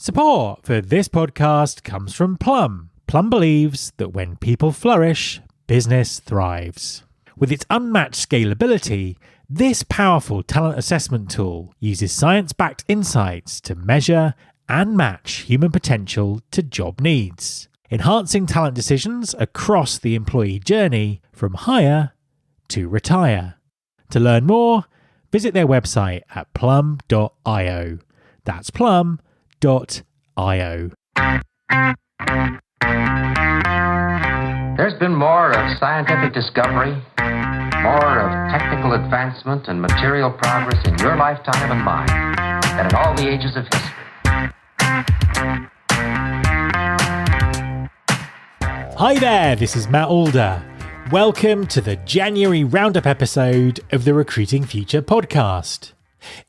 Support for this podcast comes from Plum. Plum believes that when people flourish, business thrives. With its unmatched scalability, this powerful talent assessment tool uses science-backed insights to measure and match human potential to job needs, enhancing talent decisions across the employee journey from hire to retire. To learn more, visit their website at plum.io. That's plum.io. There's been more of scientific discovery, more of technical advancement and material progress in your lifetime and mine than in all the ages of history. Hi there, this is Matt Alder. Welcome to the January Roundup episode of the Recruiting Future podcast.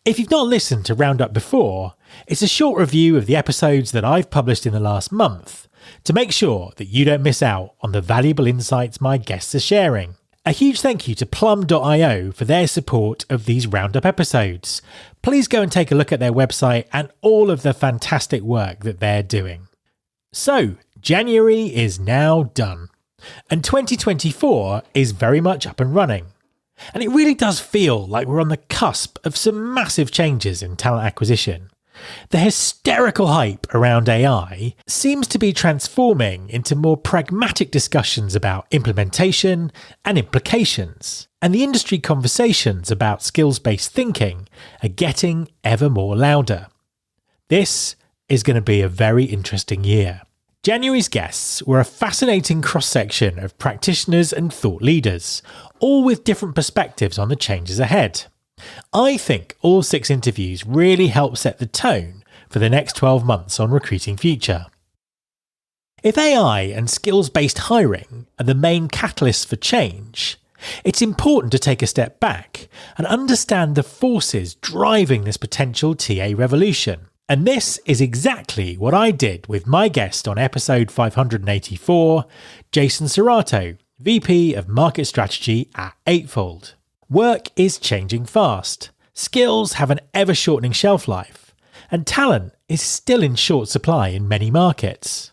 If you've not listened to Roundup before, it's a short review of the episodes that I've published in the last month to make sure that you don't miss out on the valuable insights my guests are sharing. A huge thank you to plum.io for their support of these Roundup episodes. Please go and take a look at their website and all of the fantastic work that they're doing. So, January is now done, and 2024 is very much up and running. And it really does feel like we're on the cusp of some massive changes in talent acquisition. The hysterical hype around AI seems to be transforming into more pragmatic discussions about implementation and implications, and the industry conversations about skills-based thinking are getting ever more louder. This is going to be a very interesting year. January's guests were a fascinating cross-section of practitioners and thought leaders, all with different perspectives on the changes ahead. I think all 6 interviews really help set the tone for the next 12 months on Recruiting Future. If AI and skills-based hiring are the main catalysts for change, it's important to take a step back and understand the forces driving this potential TA revolution. And this is exactly what I did with my guest on episode 584, Jason Serrato, VP of Market Strategy at Eightfold. Work is changing fast, skills have an ever-shortening shelf life, and talent is still in short supply in many markets.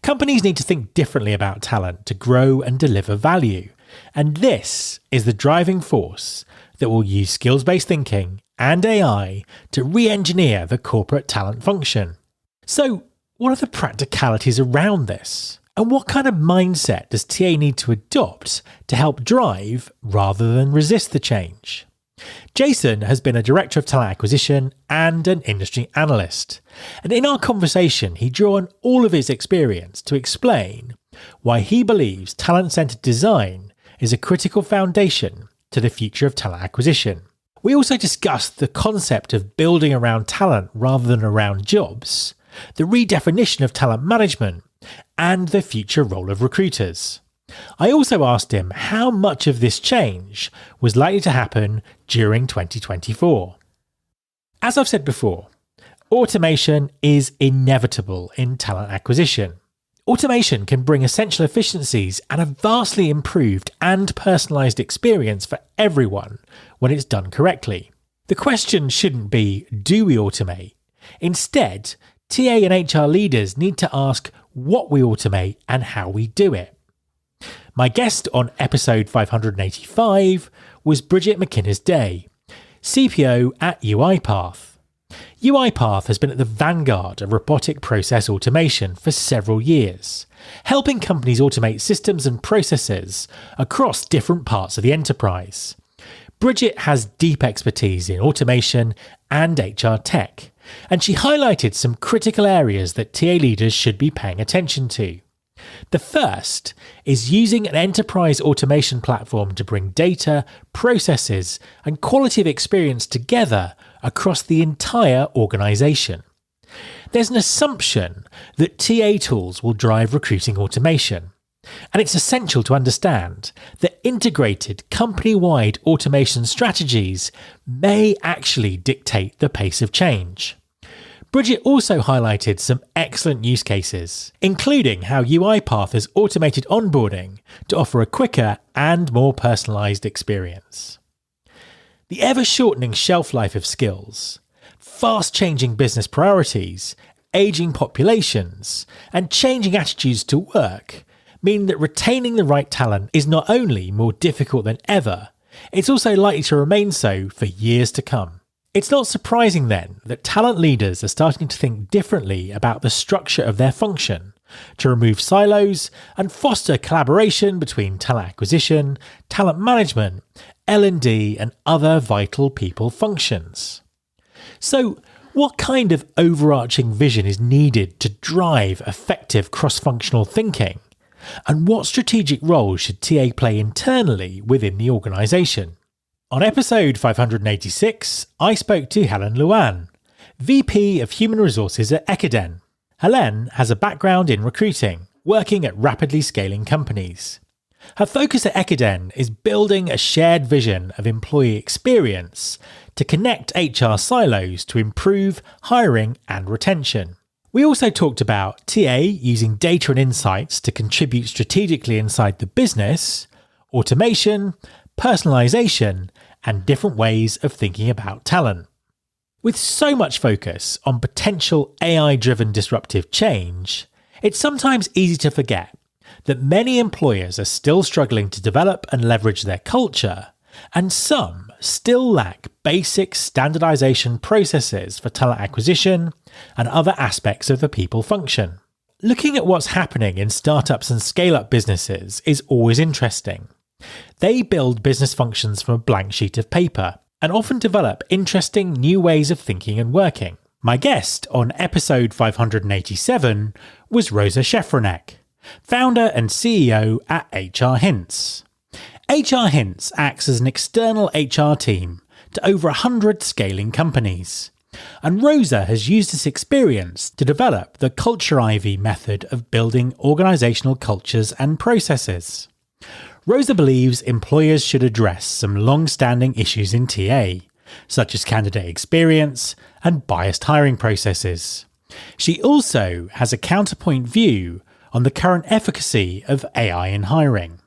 Companies need to think differently about talent to grow and deliver value, and this is the driving force that will use skills-based thinking and AI to re-engineer the corporate talent function. So, what are the practicalities around this? And what kind of mindset does TA need to adopt to help drive rather than resist the change? Jason has been a director of talent acquisition and an industry analyst. And in our conversation, he drew on all of his experience to explain why he believes talent-centered design is a critical foundation to the future of talent acquisition. We also discussed the concept of building around talent rather than around jobs, the redefinition of talent management, and the future role of recruiters. I also asked him how much of this change was likely to happen during 2024. As I've said before, automation is inevitable in talent acquisition. Automation can bring essential efficiencies and a vastly improved and personalised experience for everyone when it's done correctly. The question shouldn't be, do we automate? Instead, TA and HR leaders need to ask what we automate and how we do it. My guest on episode 585 was Bridget McInnes-Day, CPO at UiPath. UiPath has been at the vanguard of robotic process automation for several years, helping companies automate systems and processes across different parts of the enterprise. Bridget has deep expertise in automation and HR tech, and she highlighted some critical areas that TA leaders should be paying attention to. The first is using an enterprise automation platform to bring data, processes, and quality of experience together across the entire organisation. There's an assumption that TA tools will drive recruiting automation, and it's essential to understand that integrated company-wide automation strategies may actually dictate the pace of change. Bridget also highlighted some excellent use cases, including how UiPath has automated onboarding to offer a quicker and more personalised experience. The ever-shortening shelf life of skills, fast-changing business priorities, ageing populations and changing attitudes to work mean that retaining the right talent is not only more difficult than ever, it's also likely to remain so for years to come. It's not surprising then that talent leaders are starting to think differently about the structure of their function to remove silos and foster collaboration between talent acquisition, talent management, L&D and other vital people functions. So, what kind of overarching vision is needed to drive effective cross-functional thinking? And what strategic role should TA play internally within the organisation? On episode 586, I spoke to Helen Luan, VP of Human Resources at Ekiden. Helen has a background in recruiting, working at rapidly scaling companies. Her focus at Ekiden is building a shared vision of employee experience to connect HR silos to improve hiring and retention. We also talked about TA using data and insights to contribute strategically inside the business, automation, personalisation, and different ways of thinking about talent. With so much focus on potential AI-driven disruptive change, it's sometimes easy to forget that many employers are still struggling to develop and leverage their culture, and some still lack basic standardization processes for talent acquisition and other aspects of the people function. Looking at what's happening in startups and scale-up businesses is always interesting. They build business functions from a blank sheet of paper and often develop interesting new ways of thinking and working. My guest on episode 587 was Rosa Shefranek, founder and CEO at HR Hints. HR Hints acts as an external HR team to over 100 scaling companies. And Rosa has used this experience to develop the Culture Ivy method of building organisational cultures and processes. Rosa believes employers should address some long-standing issues in TA, such as candidate experience and biased hiring processes. She also has a counterpoint view on the current efficacy of AI in hiring.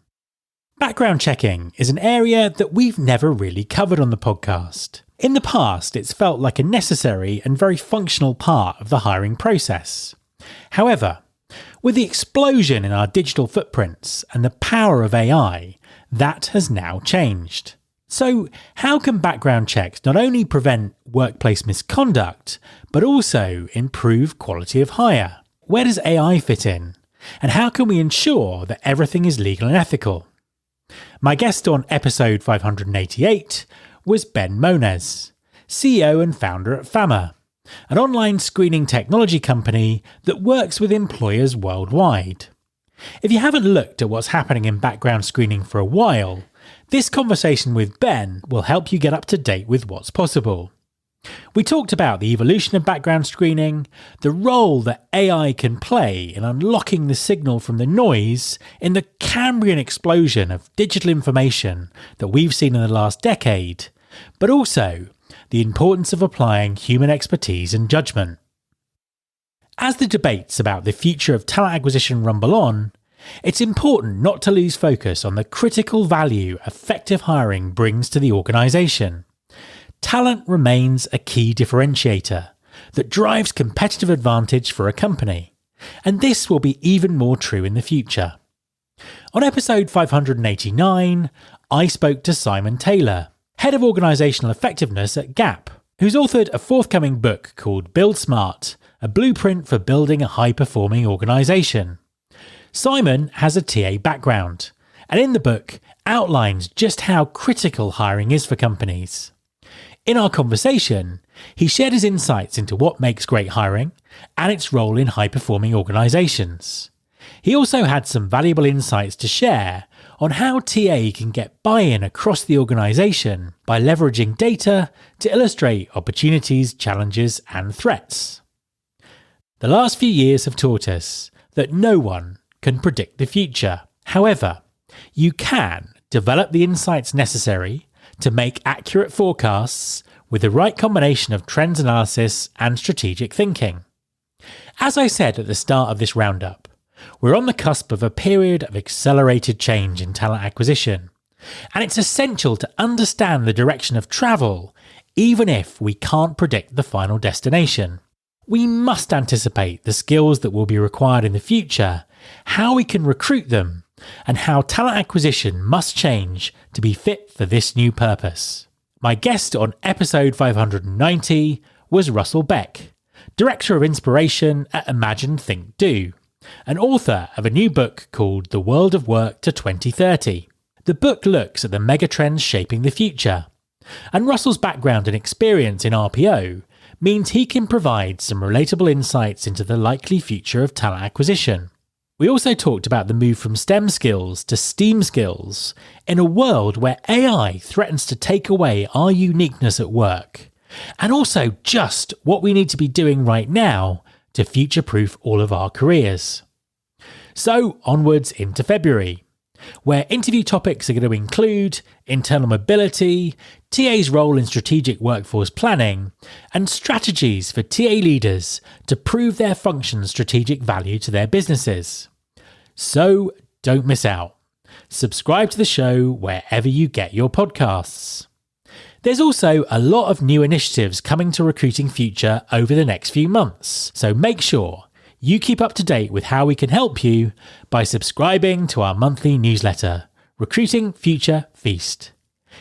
Background checking is an area that we've never really covered on the podcast. In the past, it's felt like a necessary and very functional part of the hiring process. However, with the explosion in our digital footprints and the power of AI, that has now changed. So, how can background checks not only prevent workplace misconduct, but also improve quality of hire? Where does AI fit in? And how can we ensure that everything is legal and ethical? My guest on episode 588 was Ben Mones, CEO and founder at Fama, an online screening technology company that works with employers worldwide. If you haven't looked at what's happening in background screening for a while, this conversation with Ben will help you get up to date with what's possible. We talked about the evolution of background screening, the role that AI can play in unlocking the signal from the noise in the Cambrian explosion of digital information that we've seen in the last decade, but also the importance of applying human expertise and judgment. As the debates about the future of talent acquisition rumble on, it's important not to lose focus on the critical value effective hiring brings to the organisation. Talent remains a key differentiator that drives competitive advantage for a company, and this will be even more true in the future. On episode 589, I spoke to Simon Taylor, Head of Organisational Effectiveness at Gap, who's authored a forthcoming book called Build Smart, a blueprint for building a high-performing organisation. Simon has a TA background, and in the book outlines just how critical hiring is for companies. In our conversation, he shared his insights into what makes great hiring and its role in high-performing organisations. He also had some valuable insights to share on how TA can get buy-in across the organisation by leveraging data to illustrate opportunities, challenges and threats. The last few years have taught us that no one can predict the future. However, you can develop the insights necessary to make accurate forecasts with the right combination of trends analysis and strategic thinking. As I said at the start of this roundup, we're on the cusp of a period of accelerated change in talent acquisition, and it's essential to understand the direction of travel, even if we can't predict the final destination. We must anticipate the skills that will be required in the future, how we can recruit them, and how talent acquisition must change to be fit for this new purpose. My guest on episode 590 was Russell Beck, Director of Inspiration at Imagine Think Do, and author of a new book called The World of Work to 2030. The book looks at the megatrends shaping the future, and Russell's background and experience in RPO means he can provide some relatable insights into the likely future of talent acquisition. We also talked about the move from STEM skills to STEAM skills in a world where AI threatens to take away our uniqueness at work, and also just what we need to be doing right now to future-proof all of our careers. So onwards into February, where interview topics are going to include internal mobility, TA's role in strategic workforce planning, and strategies for TA leaders to prove their function's strategic value to their businesses. So don't miss out. Subscribe to the show wherever you get your podcasts. There's also a lot of new initiatives coming to Recruiting Future over the next few months, so make sure you keep up to date with how we can help you by subscribing to our monthly newsletter, Recruiting Future Feast.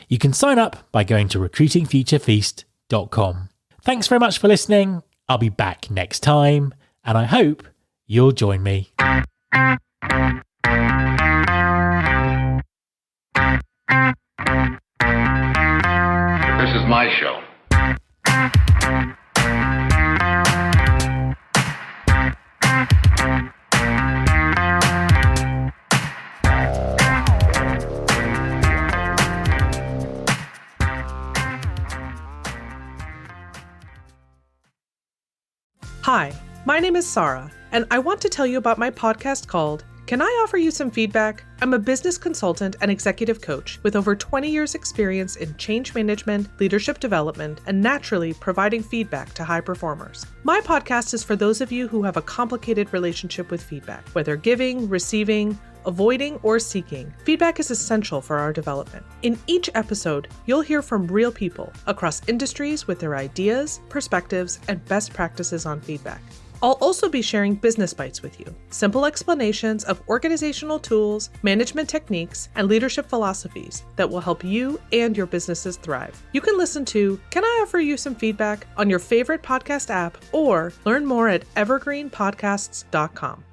You can sign up by going to recruitingfuturefeast.com. Thanks very much for listening. I'll be back next time, and I hope you'll join me. This is my show. Hi, my name is Sarah, and I want to tell you about my podcast called Can I Offer You Some Feedback? I'm a business consultant and executive coach with over 20 years experience in change management, leadership development, and naturally providing feedback to high performers. My podcast is for those of you who have a complicated relationship with feedback, whether giving, receiving, avoiding, or seeking. Feedback is essential for our development. In each episode, you'll hear from real people across industries with their ideas, perspectives, and best practices on feedback. I'll also be sharing business bites with you, simple explanations of organizational tools, management techniques, and leadership philosophies that will help you and your businesses thrive. You can listen to Can I Offer You Some Feedback on your favorite podcast app or learn more at evergreenpodcasts.com.